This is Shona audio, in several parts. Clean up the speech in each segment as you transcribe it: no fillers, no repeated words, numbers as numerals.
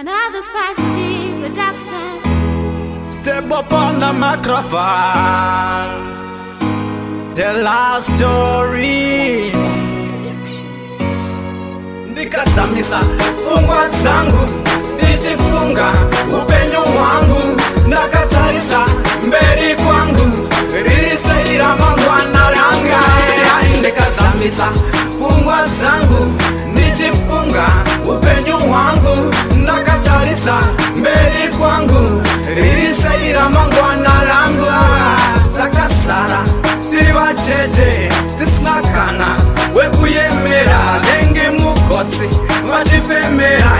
Another spicy production. Step up on the microphone, tell our story. Nikazamisa fungwa zangu, nijifunga upenyo wangu, nakatarisa mberi kwangu, risaira mangwana ranga. Nikazamisa fungwa zangu, nijifunga upenyo wangu, nakatarisa mberi kwangu, risaira mangwana ranga. Takasara tiriba cheche tisnakana wekuyemera lenge mukosi vachifemera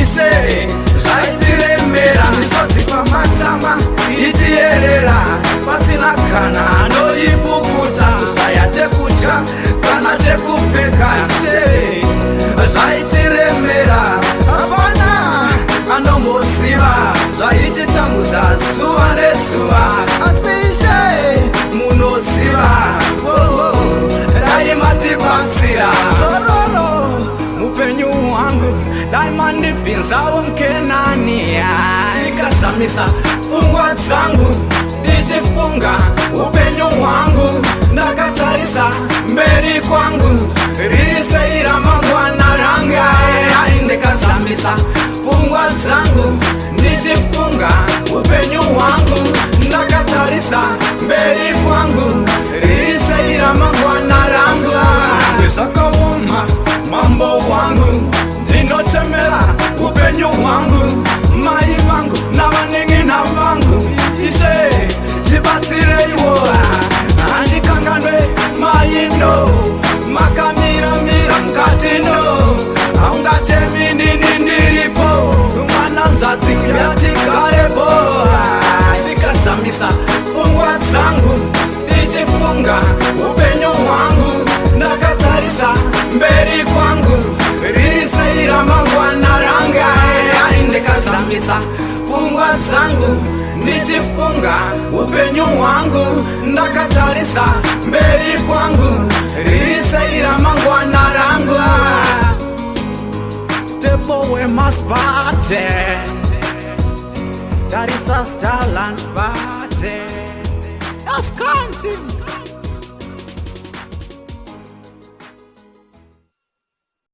ise zvaitiremera misodzi pamatama ichiyerera pasina kana noipukuta zvaya tekutya kana tekupfeka ise zvaitiremera hapana anombosiva zvaichitambudza zuva nezuva asi ishe munoziva daimatibatsira zororo mupenyu wangu daimandipinzawo mkenani. Nikazamisa fungwa zangu ndichifunga upenyu wangu, ndakatarisa mberi kwangu riseira mangwana ranga. Nikazamisa fungwa zangu ndichifunga upenyu wangu, ndakatarisa mberi kwangu riseira mangwana ranga. Zvakaoma mambo wangu, ndinotemera upenyu wangu, mai vangu navaneng'ena vangu ise tibatsireiwo. Handikanganwe maino makamira mukatino, haungatemi nini ndiripo mwana nzadzi yatigarepo. Nikazamisa fungwa zangu ndichifunga upenyu wangu, ndakatarisa mberi kwangu riseira mangwana ranga. Nikazamisa fungwa zangu ndichifunga upenyu wangu, ndakatarisa mberi kwangu riseira mangwana ranga. Step away masvate tarisa stalan vate askanti